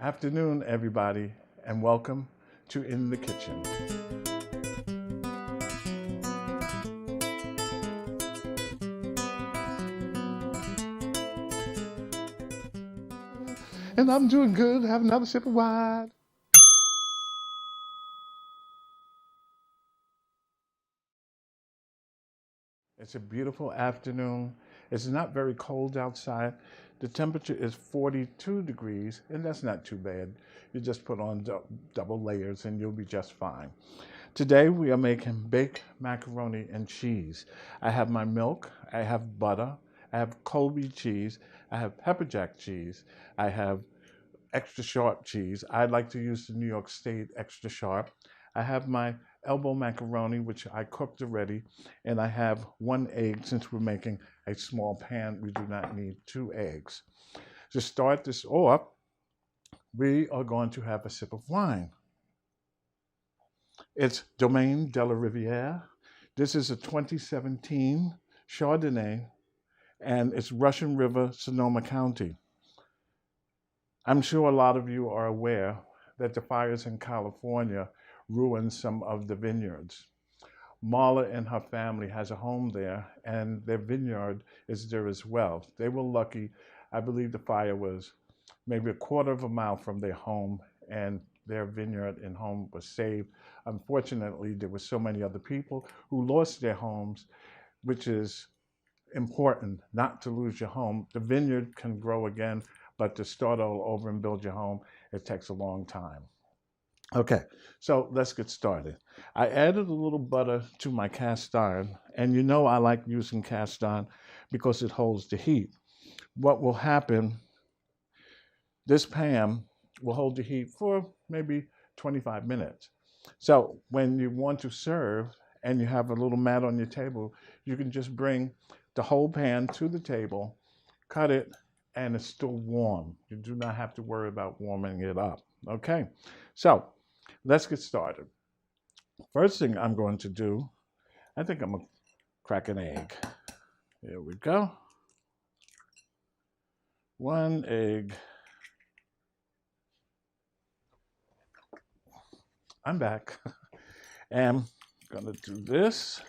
Afternoon, everybody, and welcome to In the Kitchen. And I'm doing good. Have another sip of wine. It's a beautiful afternoon. It's not very cold outside. The temperature is 42 degrees, and that's not too bad. You just put on double layers and you'll be just fine. Today we are making baked macaroni and cheese. I have my milk, I have butter, I have Colby cheese, I have pepper jack cheese, I have extra sharp cheese. I like to use the New York State extra sharp. I have my elbow macaroni, which I cooked already, and I have one egg. Since we're making a small pan, we do not need two eggs. To start this off, we are going to have a sip of wine. It's Domaine de la Riviere. This is a 2017 Chardonnay, and it's Russian River, Sonoma County. I'm sure a lot of you are aware that the fires in California ruined some of the vineyards. Marla and her family has a home there, and their vineyard is there as well. They were lucky. I believe the fire was maybe a quarter of a mile from their home, and their vineyard and home was saved. Unfortunately, there were so many other people who lost their homes, which is important, not to lose your home. The vineyard can grow again, but to start all over and build your home, it takes a long time. Okay, so let's get started. I added a little butter to my cast iron, and you know I like using cast iron because it holds the heat. What will happen, this pan will hold the heat for maybe 25 minutes. So when you want to serve and you have a little mat on your table, you can just bring the whole pan to the table, cut it, and it's still warm. You do not have to worry about warming it up. Okay, so let's get started. First thing I'm going to do, I think I'm going to crack an egg. Here we go. One egg. I'm back. And I'm going to do this.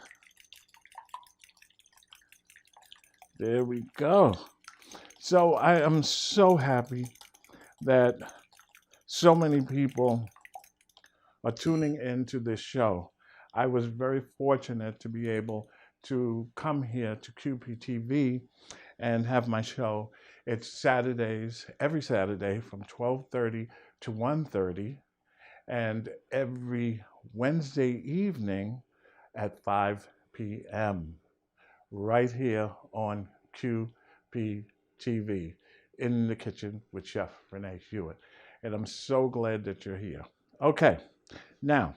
There we go. So I am so happy that so many people are tuning into this show. I was very fortunate to be able to come here to QPTV and have my show. It's Saturdays, every Saturday from 12:30 to 1:30, and every Wednesday evening at 5 p.m. right here on QPTV, In the Kitchen with Chef Rene Hewitt. And I'm so glad that you're here. Okay, now,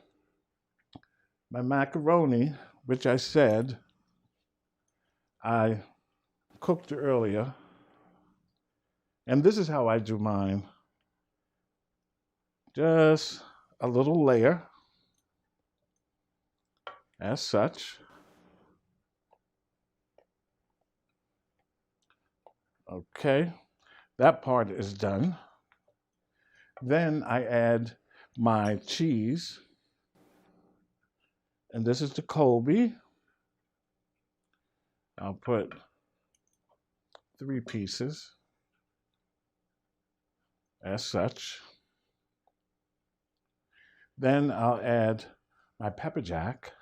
my macaroni, which I said I cooked earlier, and this is how I do mine. Just a little layer, as such. Okay, that part is done. Then I add my cheese, and this is the Colby. I'll put 3 pieces, as such. Then I'll add my pepper jack.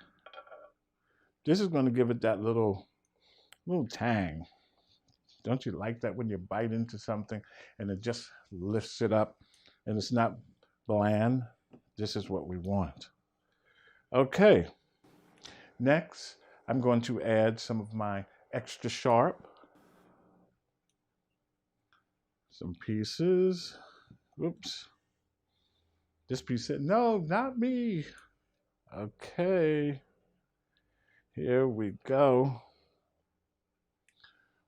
This is going to give it that little tang. Don't you like that when you bite into something and it just lifts it up and it's not bland? This is what we want. Okay. Next, I'm going to add some of my extra sharp. Some pieces. Oops. This piece said, no, not me. Okay. Here we go.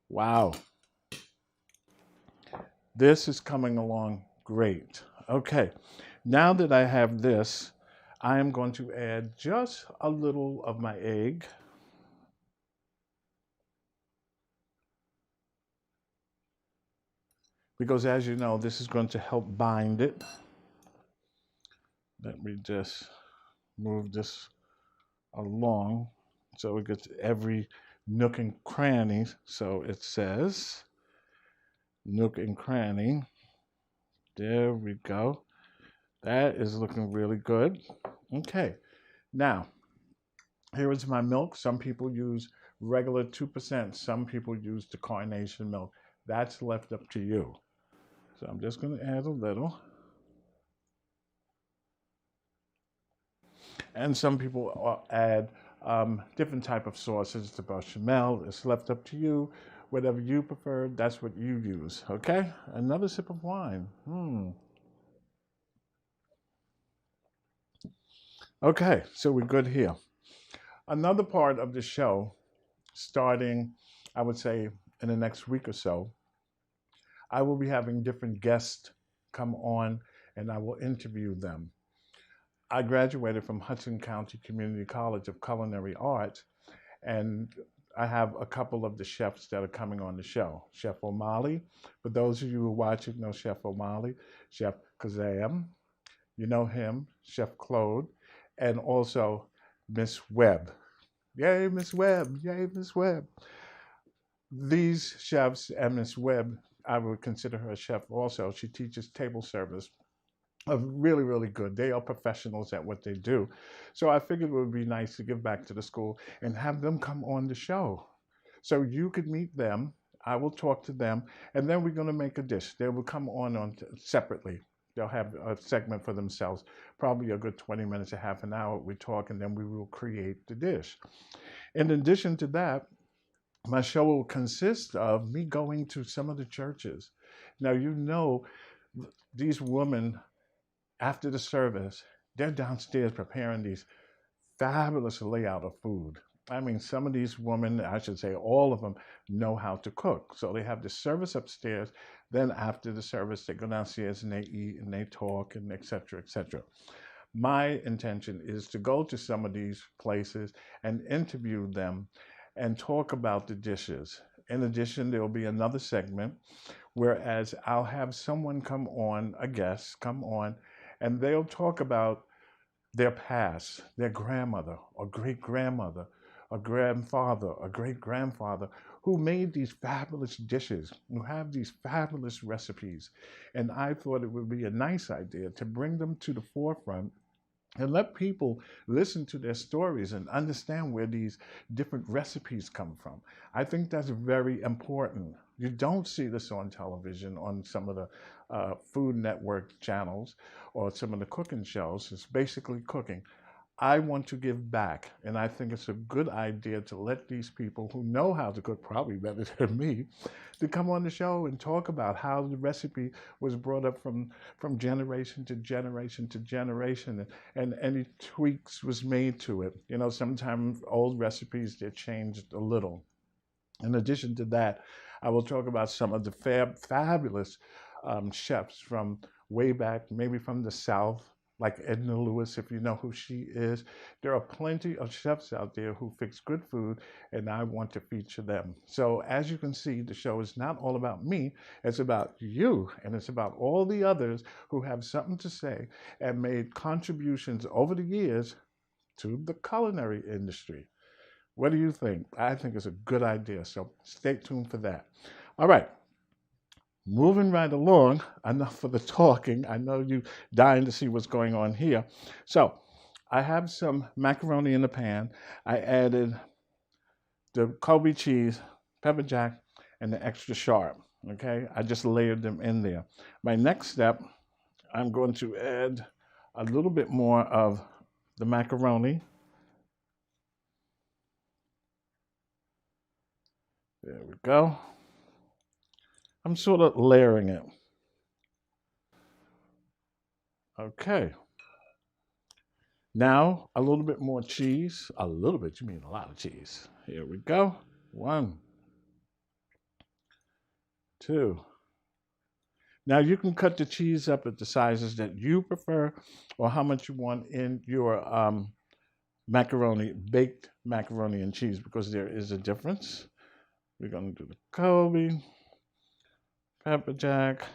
Wow. This is coming along great. Okay. Now that I have this, I am going to add just a little of my egg. because as you know, this is going to help bind it. Let me just move this along so it gets every nook and cranny. So it says nook and cranny. There we go. That is looking really good. Okay, now here is my milk. Some people use regular 2%. Some people use the carnation milk. That's left up to you. So I'm just going to add a little. And some people add different type of sauces to bechamel. It's left up to you. Whatever you prefer, that's what you use. Okay? Another sip of wine. Okay, so we're good here. Another part of the show, starting, I would say, in the next week or so, I will be having different guests come on and I will interview them. I graduated from Hudson County Community College of Culinary Arts, and I have a couple of the chefs that are coming on the show. Chef O'Malley, for those of you who are watching know Chef O'Malley, Chef Kazam, you know him, Chef Claude, and also Miss Webb. Yay, Miss Webb! Yay, Miss Webb! These chefs and Miss Webb, I would consider her a chef also. She teaches table service. Really, really good. They are professionals at what they do. So I figured it would be nice to give back to the school and have them come on the show. So you could meet them. I will talk to them, and then we're going to make a dish. They will come on separately. They'll have a segment for themselves, probably a good 20 minutes, a half an hour. We talk, and then we will create the dish. In addition to that, my show will consist of me going to some of the churches. Now, you know, these women, after the service, they're downstairs preparing these fabulous layout of food. I mean, some of these women, I should say all of them, know how to cook. So they have the service upstairs. Then after the service, they go downstairs and they eat and they talk and et cetera, et cetera. My intention is to go to some of these places and interview them and talk about the dishes. In addition, there will be another segment, whereas I'll have someone come on, a guest come on, and they'll talk about their past, their grandmother or great grandmother, a grandfather, a great grandfather who made these fabulous dishes, who have these fabulous recipes. And I thought it would be a nice idea to bring them to the forefront and let people listen to their stories and understand where these different recipes come from. I think that's very important. You don't see this on television, on some of the Food Network channels or some of the cooking shows. It's basically cooking. I want to give back, and I think it's a good idea to let these people who know how to cook, probably better than me, to come on the show and talk about how the recipe was brought up from generation to generation to generation, and any tweaks was made to it. You know, sometimes old recipes, they're changed a little. In addition to that, I will talk about some of the fabulous chefs from way back, maybe from the South, like Edna Lewis, if you know who she is. There are plenty of chefs out there who fix good food, and I want to feature them. So, as you can see, the show is not all about me, it's about you, and it's about all the others who have something to say and made contributions over the years to the culinary industry. What do you think? I think it's a good idea. So stay tuned for that. All right. Moving right along, enough for the talking. I know you dying to see what's going on here. So I have some macaroni in the pan. I added the Kobe cheese, pepper jack, and the extra sharp. Okay. I just layered them in there. My next step, I'm going to add a little bit more of the macaroni. There we go. I'm sort of layering it. Okay. Now, a little bit more cheese. A little bit, you mean a lot of cheese. Here we go. One, two. Now, you can cut the cheese up at the sizes that you prefer or how much you want in your macaroni, baked macaroni and cheese, because there is a difference. We're going to do the Kobe, pepper jack.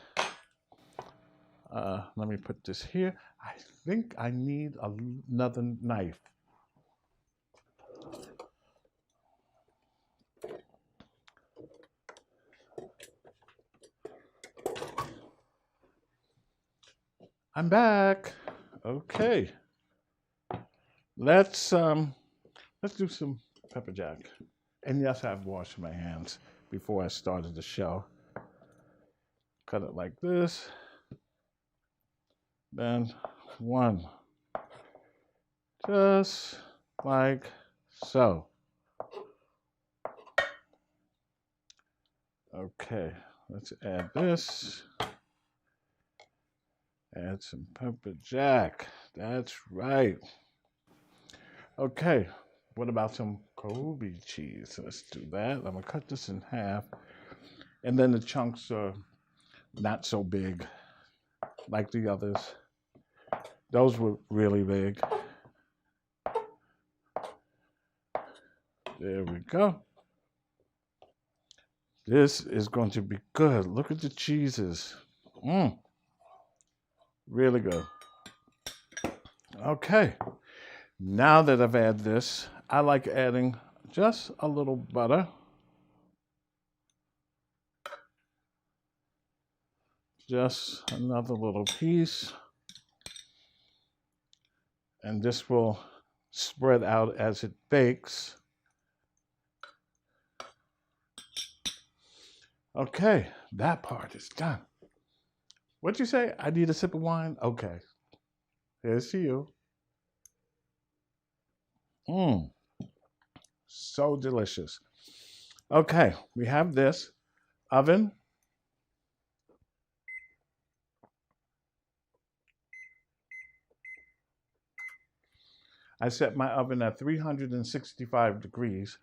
Let me put this here. I think I need another knife. I'm back. Okay. Let's do some pepper jack. And yes, I've washed my hands before I started the show. Cut it like this. Then one. Just like so. Okay, let's add this. Add some pepper jack. That's right. Okay, what about some Kobe cheese? Let's do that. I'm gonna cut this in half. And then the chunks are not so big like the others. Those were really big. There we go. This is going to be good. Look at the cheeses. Really good. Okay. Now that I've added this, I like adding just a little butter. Just another little piece. And this will spread out as it bakes. Okay, that part is done. What'd you say? I need a sip of wine? Okay. Here's to you. So delicious. Okay, we have this oven. I set my oven at 365 degrees.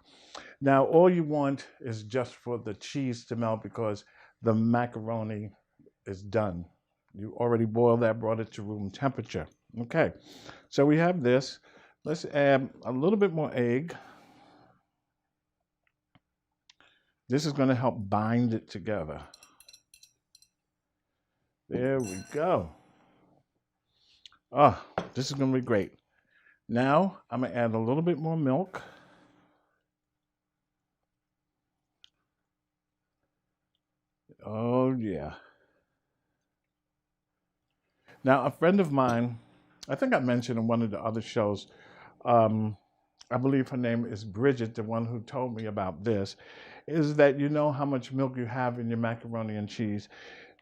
Now, all you want is just for the cheese to melt because the macaroni is done. You already boiled that, brought it to room temperature. Okay, so we have this. Let's add a little bit more egg. This is going to help bind it together. There we go. Oh, this is going to be great. Now, I'm going to add a little bit more milk. Oh, yeah. Now, a friend of mine, I think I mentioned in one of the other shows, I believe her name is Bridget, the one who told me about this, is that you know how much milk you have in your macaroni and cheese.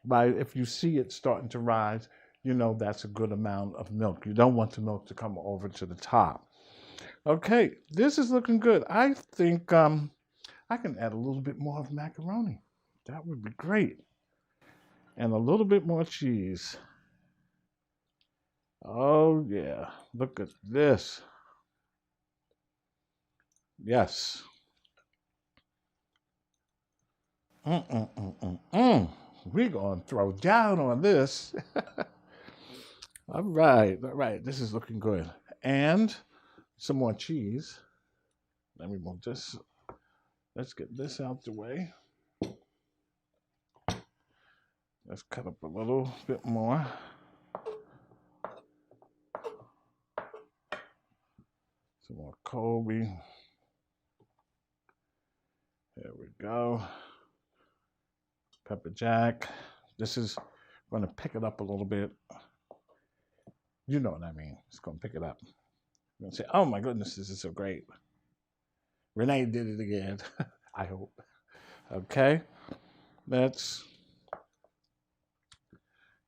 If you see it starting to rise, you know that's a good amount of milk. You don't want the milk to come over to the top. Okay, this is looking good. I think I can add a little bit more of macaroni. That would be great. And a little bit more cheese. Oh, yeah. Look at this. Yes. We're going to throw down on this. All right. All right. This is looking good. And some more cheese. Let me move this. Let's get this out the way. Let's cut up a little bit more. Some more Kobe. There we go. Pepper jack. This is going to pick it up a little bit. You know what I mean. It's going to pick it up. You're going to say, oh my goodness, this is so great. Rene did it again. I hope. Okay. Let's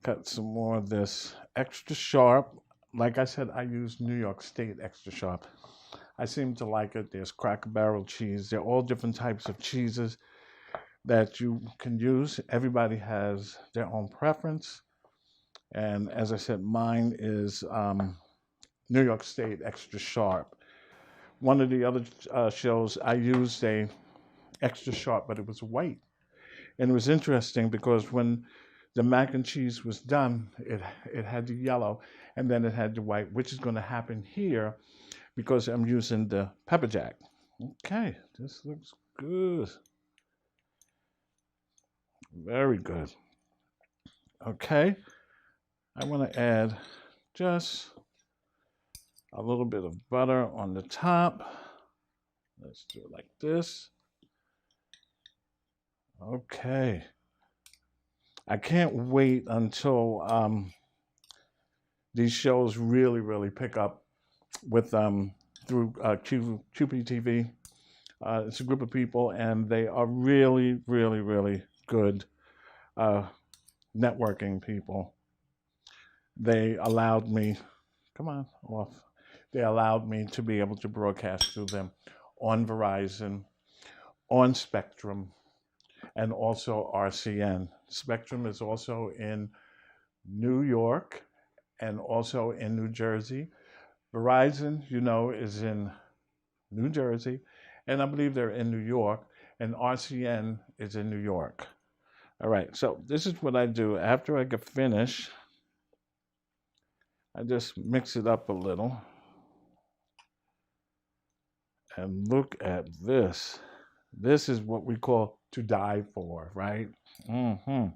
cut some more of this extra sharp. Like I said, I use New York State extra sharp. I seem to like it. There's Cracker Barrel cheese. They're all different types of cheeses that you can use. Everybody has their own preference. And as I said, mine is New York State extra sharp. One of the other shows, I used a extra sharp, but it was white. And it was interesting because when the mac and cheese was done, it had the yellow and then it had the white, which is going to happen here because I'm using the pepper jack. Okay, this looks good. Very good. Okay. I want to add just a little bit of butter on the top. Let's do it like this. Okay. I can't wait until these shows really, really pick up with through QPTV. It's a group of people, and they are really, really, really good uh, networking people. They allowed me, come on, off. They allowed me to be able to broadcast through them on Verizon, on Spectrum, and also RCN. Spectrum is also in New York and also in New Jersey. Verizon, you know, is in New Jersey, and I believe they're in New York, and RCN is in New York. All right, so this is what I do. After I get finished, I just mix it up a little. And look at this. This is what we call to die for, right? Mm-hmm.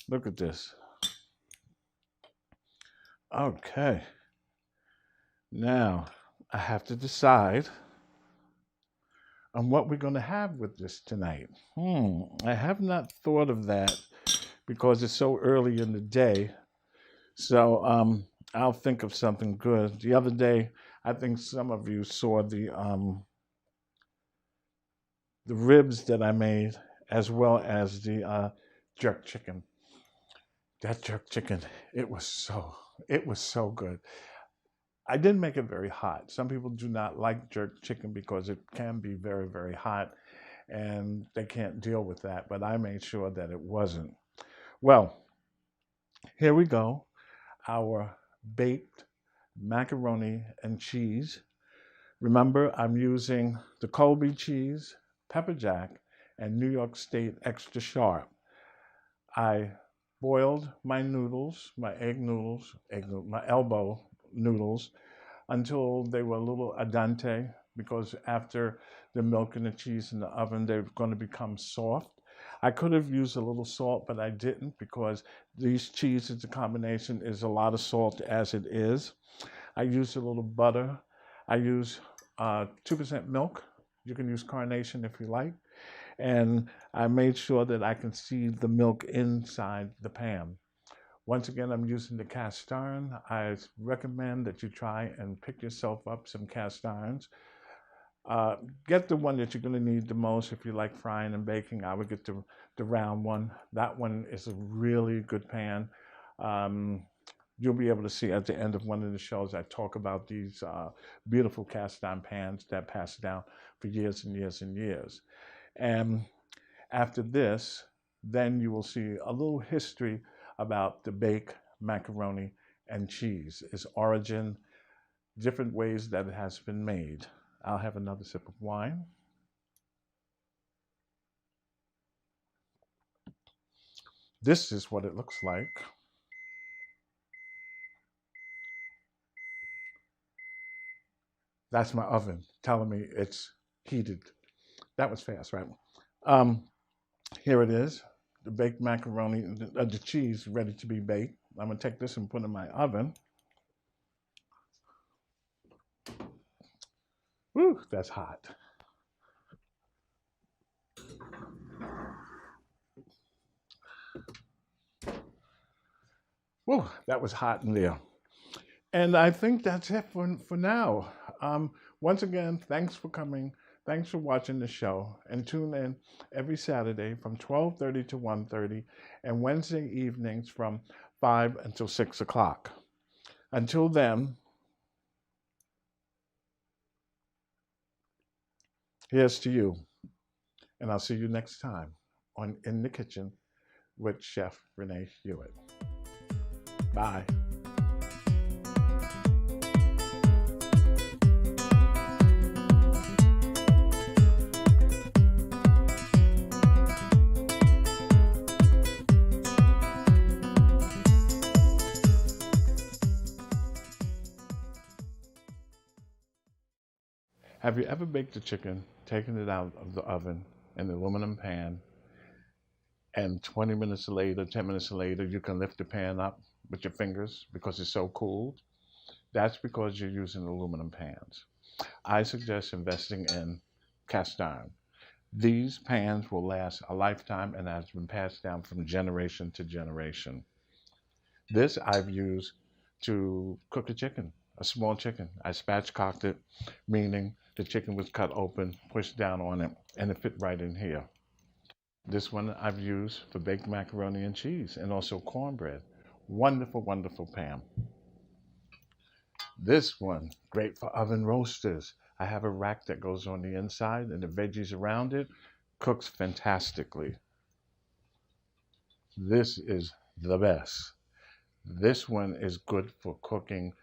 Look at this. Okay. Now, I have to decide on what we're going to have with this tonight. I have not thought of that because it's so early in the day. So I'll think of something good. The other day, I think some of you saw the ribs that I made, as well as the jerk chicken. That jerk chicken, it was so good. I didn't make it very hot. Some people do not like jerk chicken because it can be very, very hot, and they can't deal with that. But I made sure that it wasn't. Well, here we go. Our baked macaroni and cheese. Remember, I'm using the Colby cheese, pepper jack, and New York State extra sharp. I boiled my noodles, my elbow noodles, until they were a little al dente, because after the milk and the cheese in the oven, they're going to become soft. I could have used a little salt, but I didn't because these cheeses, the combination is a lot of salt as it is. I used a little butter. I use 2% milk. You can use carnation if you like. And I made sure that I can see the milk inside the pan. Once again, I'm using the cast iron. I recommend that you try and pick yourself up some cast irons. Get the one that you're going to need the most if you like frying and baking. I would get the round one. That one is a really good pan. You'll be able to see at the end of one of the shows, I talk about these beautiful cast iron pans that pass down for years and years and years. And after this, then you will see a little history about the baked macaroni and cheese, its origin, different ways that it has been made. I'll have another sip of wine. This is what it looks like. That's my oven telling me it's heated. That was fast, right? Um, Here it is, the baked macaroni, the cheese ready to be baked. I'm gonna take this and put it in my oven. Woo, that's hot. Woo, that was hot in there. And I think that's it for now. Once again, thanks for coming. Thanks for watching the show. And tune in every Saturday from 12:30 to 1:30 and Wednesday evenings from 5 until 6 o'clock. Until then, here's to you. And I'll see you next time on In the Kitchen with Chef Rene Hewitt. Bye. Have you ever baked a chicken, taken it out of the oven in the aluminum pan, and 20 minutes later, 10 minutes later, you can lift the pan up with your fingers because it's so cooled. That's because you're using aluminum pans. I suggest investing in cast iron. These pans will last a lifetime and has been passed down from generation to generation. This I've used to cook a chicken, a small chicken. I spatchcocked it, meaning the chicken was cut open, pushed down on it, and it fit right in here. This one I've used for baked macaroni and cheese and also cornbread. Wonderful, wonderful pan. This one, great for oven roasters. I have a rack that goes on the inside and the veggies around it. Cooks fantastically. This is the best. This one is good for cooking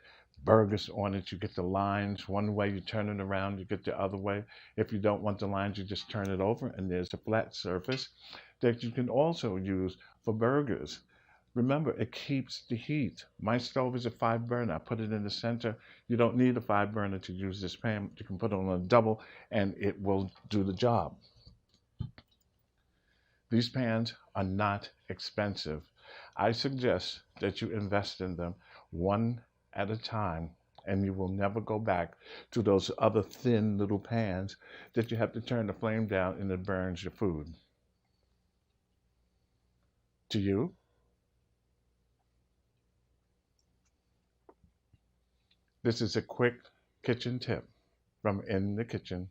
burgers on it. You get the lines one way, you turn it around, you get the other way. If you don't want the lines, you just turn it over, and there's a flat surface that you can also use for burgers. Remember, it keeps the heat. My stove is a 5 burner. I put it in the center. You don't need a 5 burner to use this pan. You can put it on a double, and it will do the job. These pans are not expensive. I suggest that you invest in them one at a time, and you will never go back to those other thin little pans that you have to turn the flame down and it burns your food. To you, this is a quick kitchen tip from In the Kitchen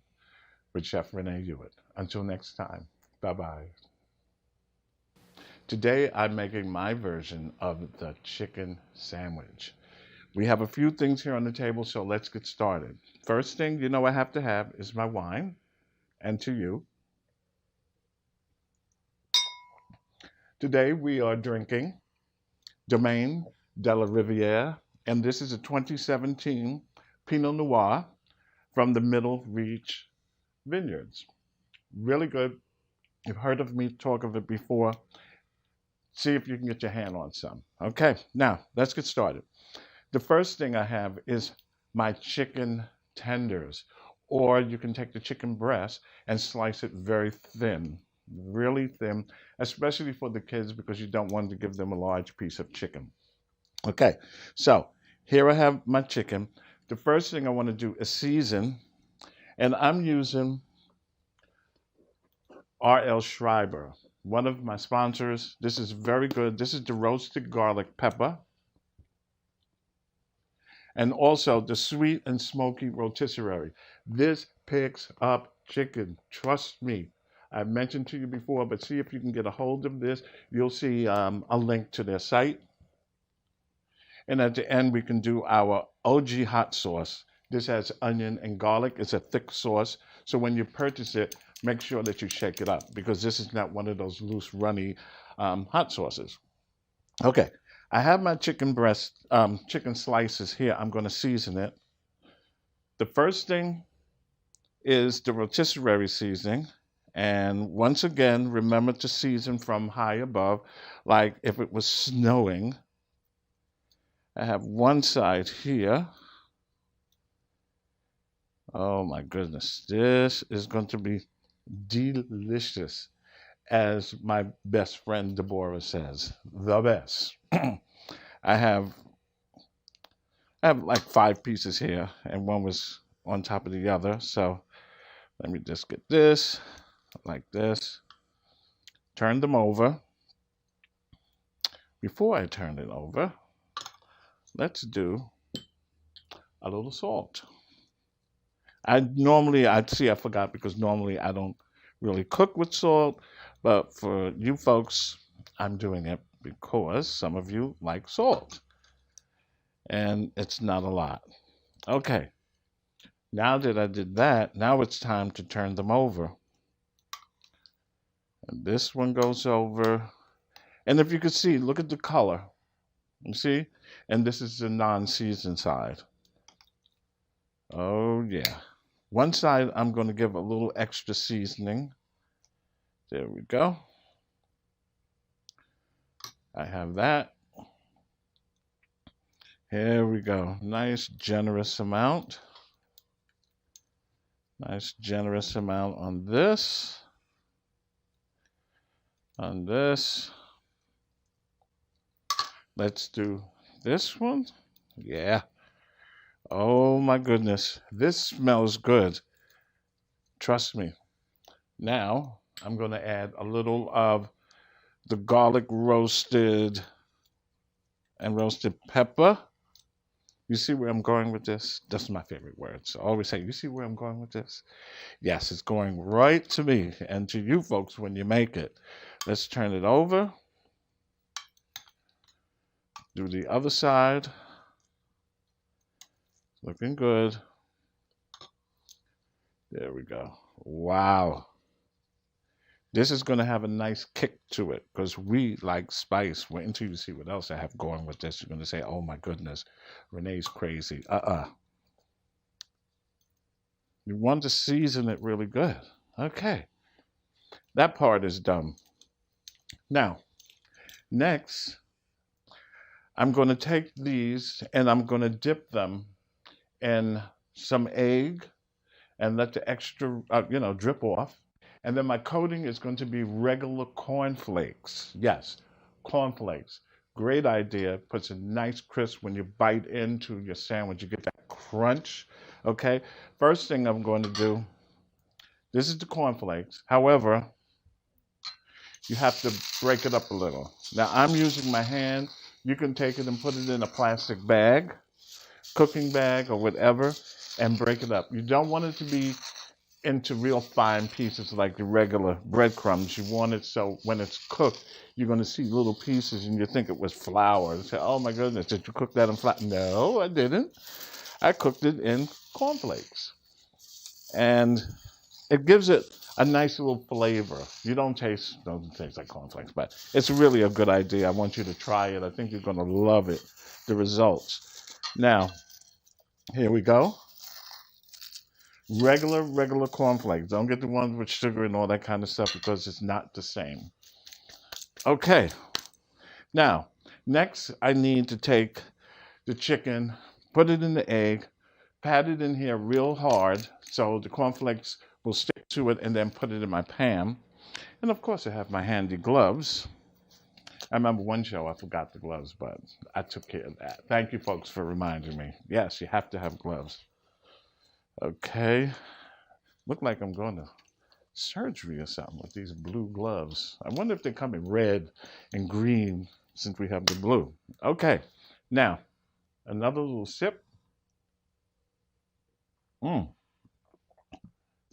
with Chef Rene Hewitt. Until next time, bye-bye. Today, I'm making my version of the chicken sandwich. We have a few things here on the table, so let's get started. First thing you know I have to have is my wine, and to you. Today, we are drinking Domaine de la Riviere, and this is a 2017 Pinot Noir from the Middle Reach Vineyards. Really good. You've heard of me talk of it before. See if you can get your hand on some. Okay, now let's get started. The first thing I have is my chicken tenders, or you can take the chicken breast and slice it very thin, really thin, especially for the kids because you don't want to give them a large piece of chicken. Okay, so here I have my chicken. The first thing I want to do is season, and I'm using R.L. Schreiber, one of my sponsors. This is very good. This is the roasted garlic pepper, and also the sweet and smoky rotisserie. This picks up chicken. Trust me. I've mentioned to you before, but see if you can get a hold of this. You'll see a link to their site. And at the end, we can do our OG hot sauce. This has onion and garlic. It's a thick sauce. So when you purchase it, make sure that you shake it up because this is not one of those loose, runny hot sauces. Okay, I have my chicken breast, chicken slices here. I'm going to season it. The first thing is the rotisserie seasoning. And once again, remember to season from high above, like if it was snowing. I have one side here. Oh my goodness, this is going to be delicious, as my best friend Deborah says, the best. I have like 5 pieces here, and one was on top of the other. So let me just get this like this. Turn them over. Before I turn it over, let's do a little salt. I forgot because normally I don't really cook with salt, but for you folks, I'm doing it because some of you like salt. And it's not a lot. Okay, now that I did that, now it's time to turn them over. And this one goes over. And if you can see, look at the color. You see? And this is the non-seasoned side. Oh, yeah. One side, I'm going to give a little extra seasoning. There we go. I have that. Here we go. Nice, generous amount. Nice, generous amount on this. on this. Let's do this one. Yeah. Oh my goodness. This smells good. Trust me. Now, I'm going to add a little of the garlic roasted pepper. You see where I'm going with this? That's my favorite word. So I always say, you see where I'm going with this? Yes, it's going right to me and to you folks when you make it. Let's turn it over. Do the other side. Looking good. There we go. Wow. This is going to have a nice kick to it because we like spice. Wait until you see what else I have going with this. You're going to say, oh my goodness, Renee's crazy. You want to season it really good. Okay. That part is done. Now, next, I'm going to take these and I'm going to dip them in some egg and let the extra, drip off. And then my coating is going to be regular cornflakes. Yes, cornflakes. Great idea. Puts a nice crisp when you bite into your sandwich. You get that crunch. Okay. First thing I'm going to do, this is the cornflakes. However, you have to break it up a little. Now I'm using my hand. You can take it and put it in a plastic bag, cooking bag or whatever, and break it up. You don't want it to be into real fine pieces like the regular breadcrumbs. You want it so when it's cooked, you're going to see little pieces and you think it was flour. You say, oh my goodness, did you cook that in flour? No, I didn't. I cooked it in cornflakes. And it gives it a nice little flavor. You don't taste like cornflakes, but it's really a good idea. I want you to try it. I think you're going to love it, the results. Now, here we go. Regular cornflakes. Don't get the ones with sugar and all that kind of stuff because it's not the same. Okay. Now, next I need to take the chicken, put it in the egg, pat it in here real hard so the cornflakes will stick to it, and then put it in my pan. And of course I have my handy gloves. I remember one show I forgot the gloves, but I took care of that. Thank you folks for reminding me. Yes, you have to have gloves. Okay, look like I'm going to surgery or something with these blue gloves. I wonder if they come in red and green since we have the blue. Okay, now another little sip.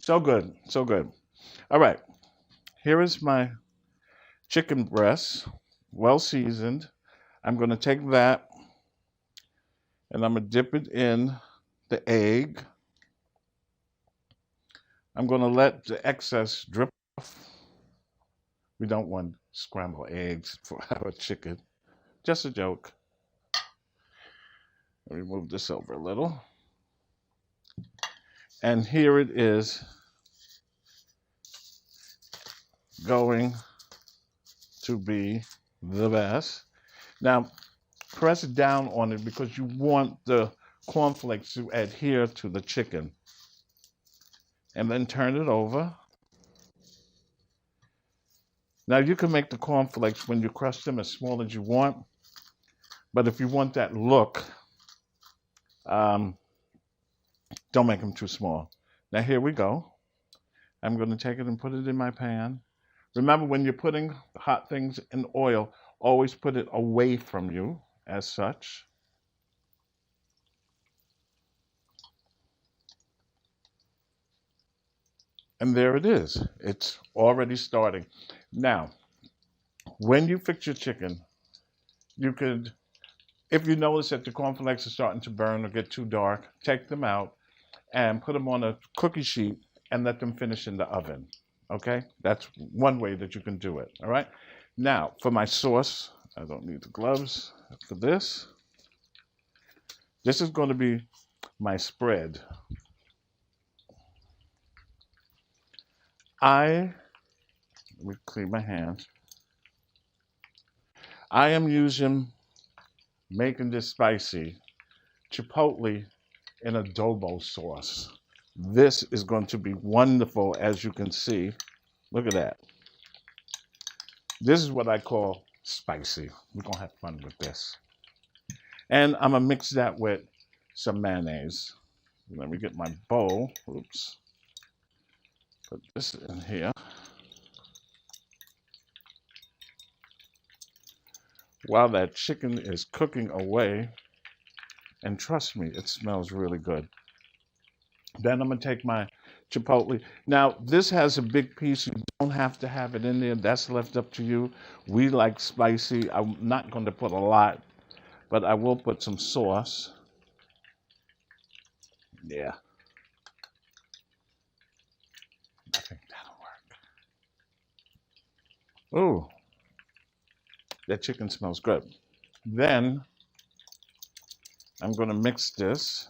So good, so good. All right, here is my chicken breast, well seasoned. I'm going to take that and I'm going to dip it in the egg. I'm going to let the excess drip off. We don't want scrambled eggs for our chicken. Just a joke. Let me move this over a little. And here it is going to be the best. Now, press down on it because you want the cornflakes to adhere to the chicken. And then turn it over. Now you can make the cornflakes when you crush them as small as you want, but if you want that look, don't make them too small. Now here we go. I'm going to take it and put it in my pan. Remember, when you're putting hot things in oil, always put it away from you as such. And there it is. It's already starting. Now, when you fix your chicken, you could, if you notice that the cornflakes are starting to burn or get too dark, take them out and put them on a cookie sheet and let them finish in the oven. Okay? That's one way that you can do it. All right? Now, for my sauce, I don't need the gloves for this. This is going to be my spread. Let me clean my hands. I am making this spicy, chipotle in adobo sauce. This is going to be wonderful, as you can see. Look at that. This is what I call spicy. We're gonna have fun with this. And I'm gonna mix that with some mayonnaise. Let me get my bowl. Oops. Put this in here. While that chicken is cooking away, and trust me, it smells really good. Then I'm gonna take my chipotle. Now, this has a big piece. You don't have to have it in there. That's left up to you. We like spicy. I'm not going to put a lot, but I will put some sauce. Yeah, I think that'll work. Ooh, that chicken smells good. Then I'm going to mix this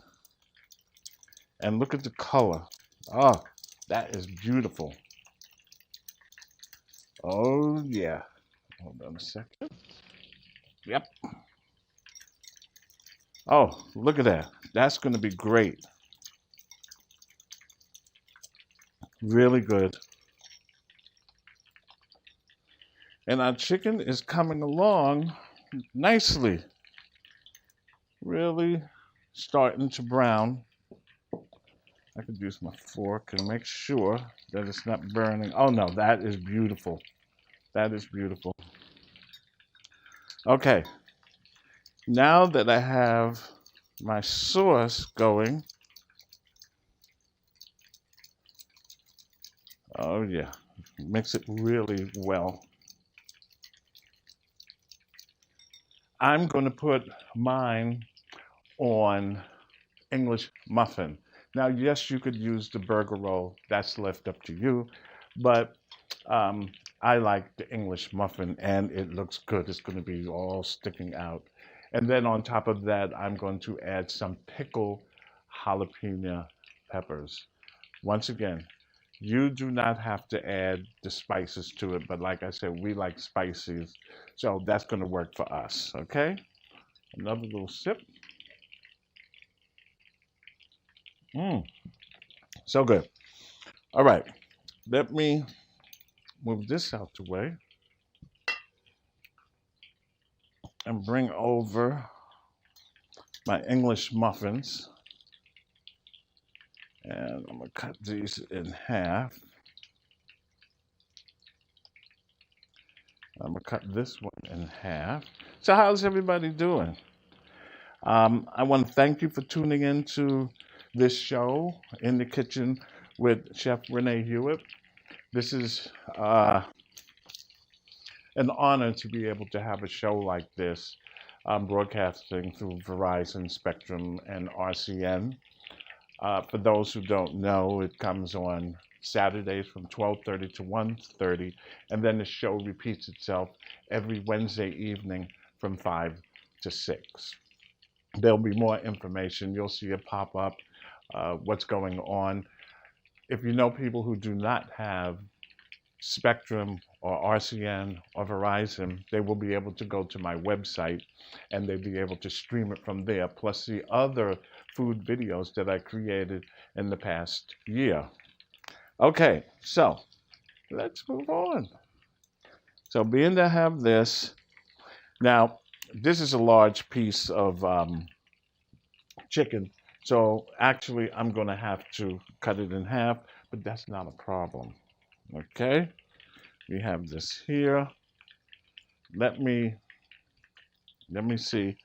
and look at the color. Oh, that is beautiful. Oh, yeah. Hold on a second. Yep. Oh, look at that. That's going to be great. Really good. And our chicken is coming along nicely. Really starting to brown. I could use my fork and make sure that it's not burning. Oh no, that is beautiful. That is beautiful. Okay, now that I have my sauce going, oh yeah, mix it really well. I'm going to put mine on English muffin. Now, yes, you could use the burger roll. That's left up to you. But I like the English muffin, and it looks good. It's going to be all sticking out. And then on top of that, I'm going to add some pickled jalapeno peppers. Once again, you do not have to add the spices to it, but like I said, we like spices, so that's going to work for us, okay? Another little sip. Mmm, so good. All right, let me move this out the way and bring over my English muffins. And I'm gonna cut these in half. I'm gonna cut this one in half. So how's everybody doing? I want to thank you for tuning in to this show, In the Kitchen with Chef Rene Hewitt. This is an honor to be able to have a show like this, broadcasting through Verizon, Spectrum, and RCN. For those who don't know, it comes on Saturdays from 12:30 to 1:30, and then the show repeats itself every Wednesday evening from 5 to 6. There'll be more information. You'll see it pop up, what's going on. If you know people who do not have Spectrum or RCN or Verizon, they will be able to go to my website and they'll be able to stream it from there, plus the other food videos that I created in the past year. Okay, so let's move on. So being to have this, now this is a large piece of chicken, so actually I'm going to have to cut it in half, but that's not a problem. Okay, we have this here. Let me see.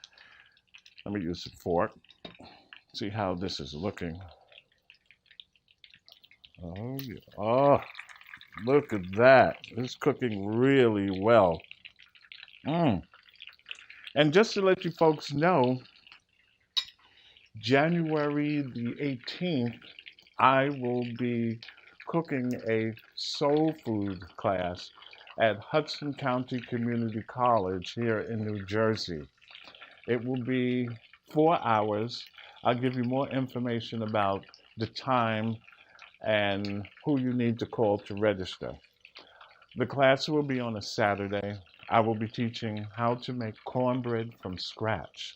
Let me use a fork. See how this is looking. Oh yeah. Oh, look at that. It's cooking really well. Mm. And just to let you folks know, January the 18th, I will be cooking a soul food class at Hudson County Community College here in New Jersey. It will be 4 hours. I'll give you more information about the time and who you need to call to register. The class will be on a Saturday. I will be teaching how to make cornbread from scratch.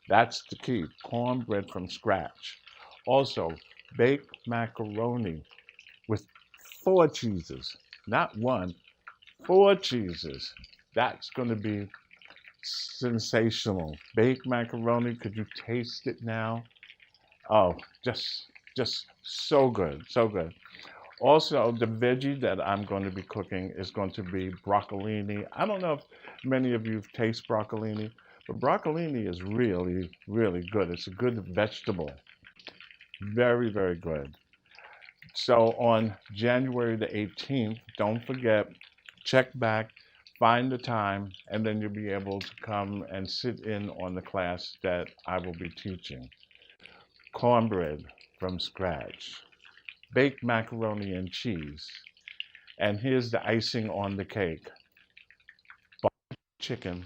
That's the key, cornbread from scratch. Also, baked macaroni with 4 cheeses, not one, 4 cheeses. That's going to be sensational. Baked macaroni, could you taste it now? Oh, just so good, so good. Also, the veggie that I'm going to be cooking is going to be broccolini. I don't know if many of you taste broccolini, but broccolini is really, really good. It's a good vegetable. Very, very good. So on January the 18th, don't forget, check back, find the time, and then you'll be able to come and sit in on the class that I will be teaching. Cornbread from scratch, baked macaroni and cheese, and here's the icing on the cake. Chicken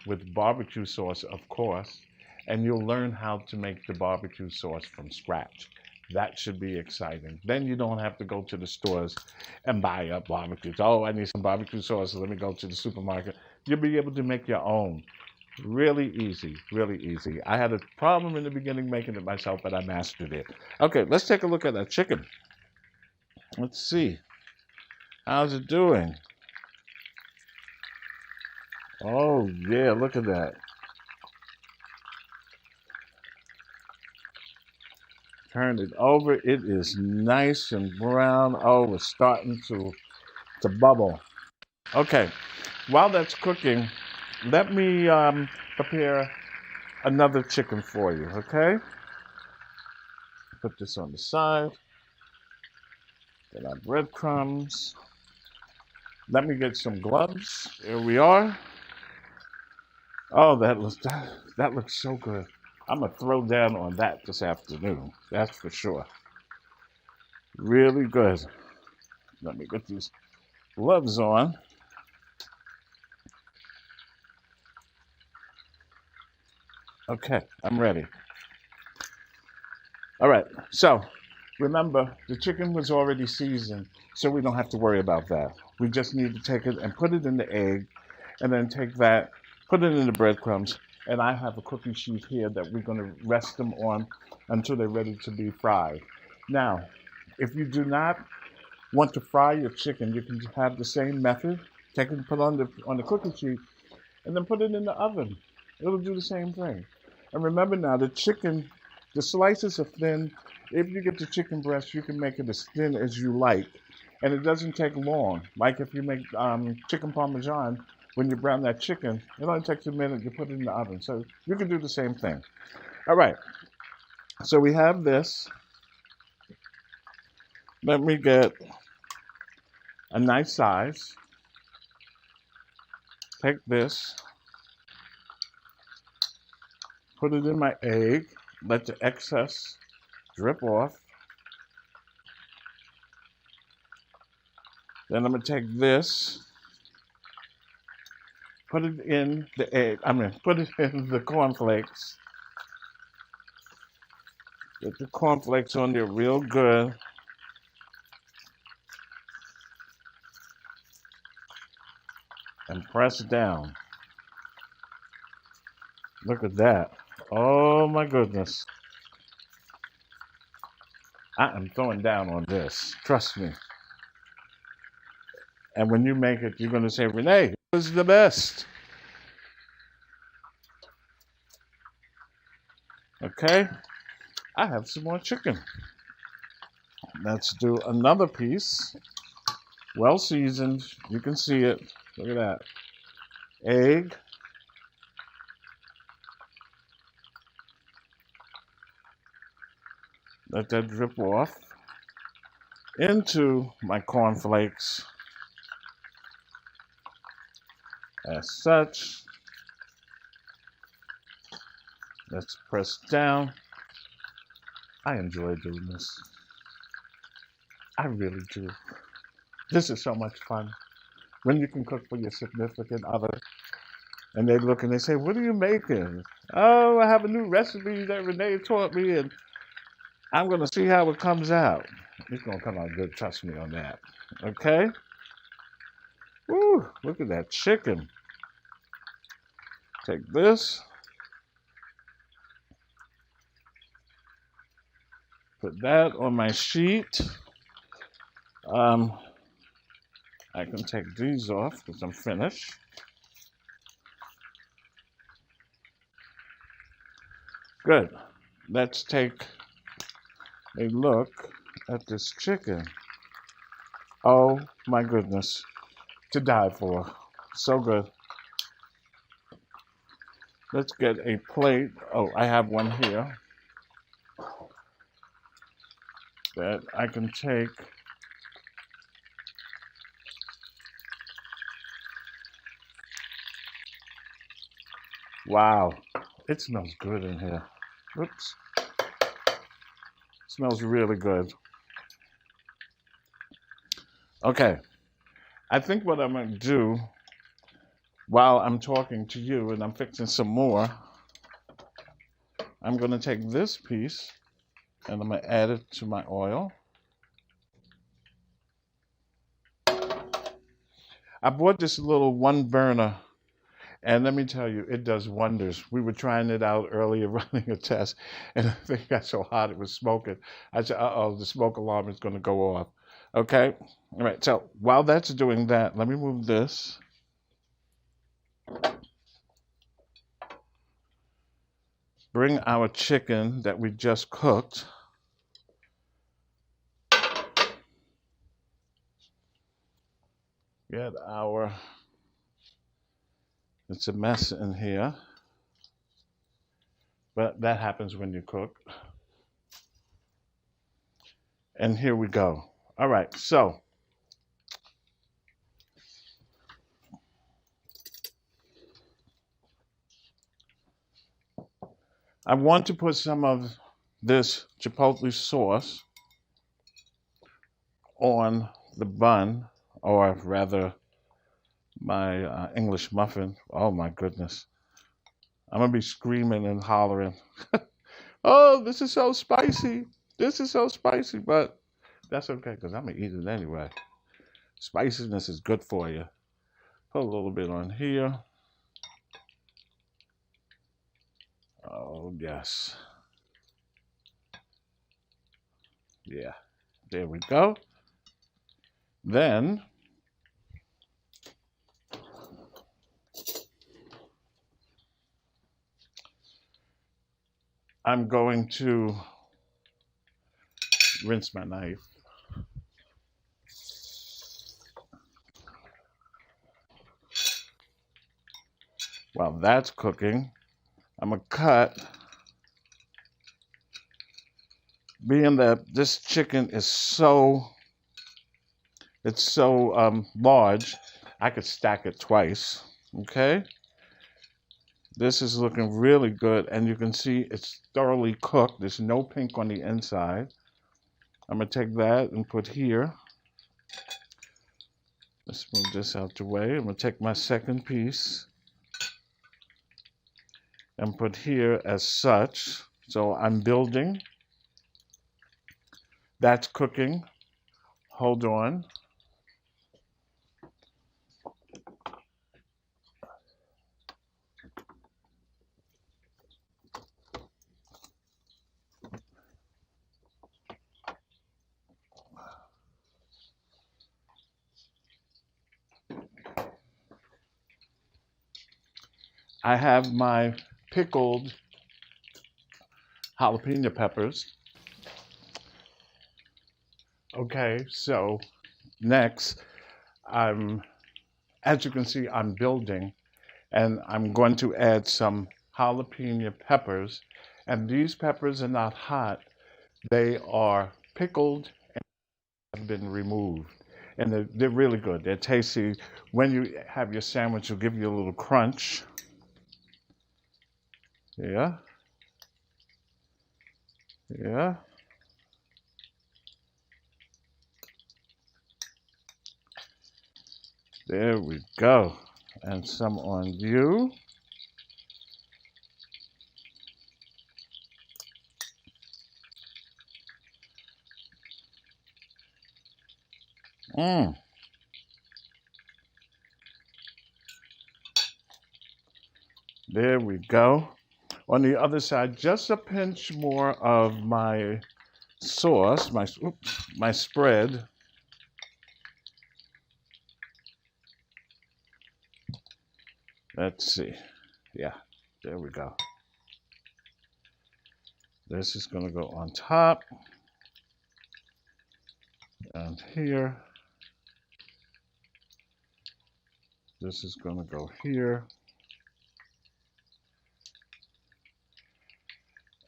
with barbecue sauce, of course, and you'll learn how to make the barbecue sauce from scratch. That should be exciting. Then you don't have to go to the stores and buy up barbecue. Oh, I need some barbecue sauce, so let me go to the supermarket. You'll be able to make your own. Really easy, really easy. I had a problem in the beginning making it myself, but I mastered it. Okay, let's take a look at that chicken. Let's see. How's it doing? Oh, yeah, look at that. Turn it over. It is nice and brown. Oh, it's starting to bubble. Okay, while that's cooking, let me prepare another chicken for you, okay? Put this on the side. Get our breadcrumbs. Let me get some gloves. Here we are. Oh, that looks so good. I'm gonna throw down on that this afternoon. That's for sure. Really good. Let me get these gloves on. Okay, I'm ready. All right, so remember, the chicken was already seasoned, so we don't have to worry about that. We just need to take it and put it in the egg, and then take that, put it in the breadcrumbs, and I have a cookie sheet here that we're going to rest them on until they're ready to be fried. Now, if you do not want to fry your chicken, you can have the same method. Take it, put on the cookie sheet, and then put it in the oven. It'll do the same thing. And remember now, the chicken, the slices are thin. If you get the chicken breast, you can make it as thin as you like, and it doesn't take long. Like if you make chicken parmesan, when you brown that chicken, it only takes a minute. You put it in the oven, so you can do the same thing. All right. So we have this. Let me get a nice size. Take this, put it in my egg, let the excess drip off. Then I'm going to take this, put it in the egg, put it in the cornflakes. Get the cornflakes on there real good. And press down. Look at that. Oh my goodness. I am throwing down on this. Trust me. And when you make it, you're going to say, Rene, it was the best. Okay. I have some more chicken. Let's do another piece. Well seasoned. You can see it. Look at that. Egg. Let that drip off into my cornflakes as such. Let's press down. I enjoy doing this. I really do. This is so much fun. When you can cook for your significant other and they look and they say, what are you making? Oh, I have a new recipe that Rene taught me and I'm going to see how it comes out. It's going to come out good. Trust me on that. Okay? Woo, look at that chicken. Take this. Put that on my sheet. I can take these off because I'm finished. Good. Let's take a look at this chicken. Oh my goodness. To die for. So good. Let's get a plate. Oh, I have one here that I can take. Wow, it smells good in here. Oops. Smells really good. Okay, I think what I'm going to do while I'm talking to you and I'm fixing some more, I'm going to take this piece and I'm going to add it to my oil. I bought this little one burner, and let me tell you, it does wonders. We were trying it out earlier, running a test, and the thing got so hot it was smoking. I said, uh-oh, the smoke alarm is going to go off. Okay? All right, so while that's doing that, let me move this. Bring our chicken that we just cooked. Get our, it's a mess in here, but that happens when you cook. And here we go. All right, so I want to put some of this chipotle sauce on the bun, or rather my English muffin. Oh my goodness. I'm gonna be screaming and hollering. Oh, this is so spicy. This is so spicy, but that's okay because I'm gonna eat it anyway. Spiciness is good for you. Put a little bit on here. Oh, yes. Yeah, there we go. Then I'm going to rinse my knife. While that's cooking, I'm gonna cut. Being that this chicken is so large, I could stack it twice. Okay. This is looking really good, and you can see it's thoroughly cooked. There's no pink on the inside. I'm gonna take that and put here. Let's move this out the way. I'm gonna take my second piece and put here as such. So I'm building. That's cooking. Hold on. I have my pickled jalapeno peppers. Okay, so next, as you can see, I'm building, and I'm going to add some jalapeno peppers. And these peppers are not hot. They are pickled and have been removed. And they're really good. They're tasty. When you have your sandwich, it'll give you a little crunch. Yeah. Yeah. There we go. And some on you. Mmm. There we go. On the other side, just a pinch more of my sauce, my spread. Let's see. Yeah, there we go. This is going to go on top and here. This is going to go here.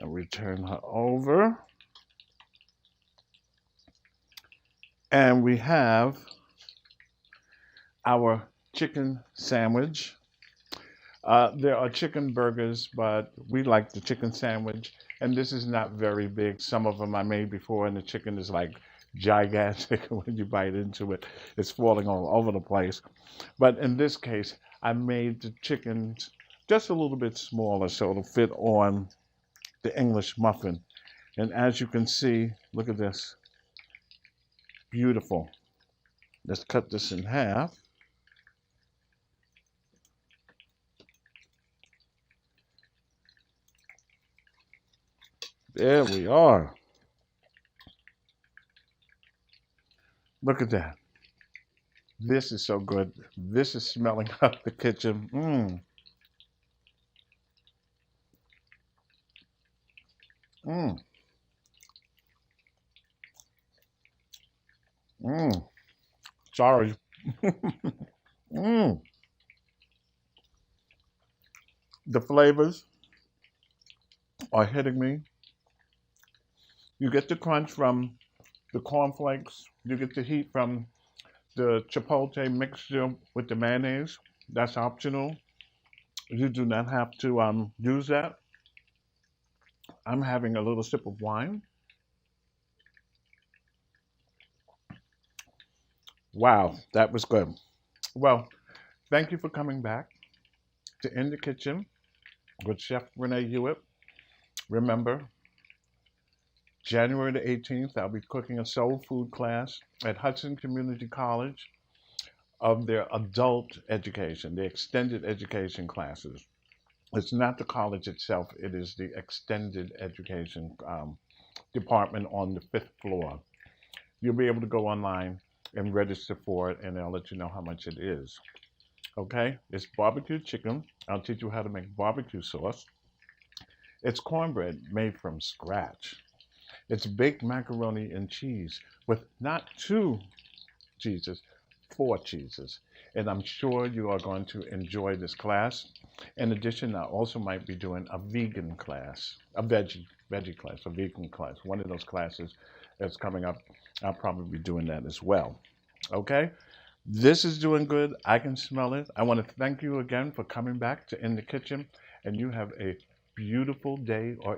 And we turn her over. And we have our chicken sandwich. There are chicken burgers, but we like the chicken sandwich. And this is not very big. Some of them I made before, and the chicken is like gigantic. When you bite into it, it's falling all over the place. But in this case, I made the chickens just a little bit smaller so it'll fit on the English muffin. And as you can see, look at this. Beautiful. Let's cut this in half. There we are. Look at that. This is so good. This is smelling up the kitchen. Mmm. Mmm. Mmm. Sorry. Mmm. The flavors are hitting me. You get the crunch from the cornflakes. You get the heat from the chipotle mixture with the mayonnaise. That's optional. You do not have to use that. I'm having a little sip of wine. Wow, that was good. Well, thank you for coming back to In the Kitchen with Chef Rene Hewitt. Remember, January the 18th, I'll be cooking a soul food class at Hudson Community College of their adult education, the extended education classes. It's not the college itself, it is the extended education department on the 5th floor. You'll be able to go online and register for it, and I'll let you know how much it is. Okay? It's barbecue chicken. I'll teach you how to make barbecue sauce. It's cornbread made from scratch. It's baked macaroni and cheese with not 2 cheeses, 4 cheeses. And I'm sure you are going to enjoy this class. In addition, I also might be doing a vegan class, a veggie class, a vegan class. One of those classes that's coming up, I'll probably be doing that as well. Okay? This is doing good. I can smell it. I want to thank you again for coming back to In the Kitchen, and you have a beautiful day or evening.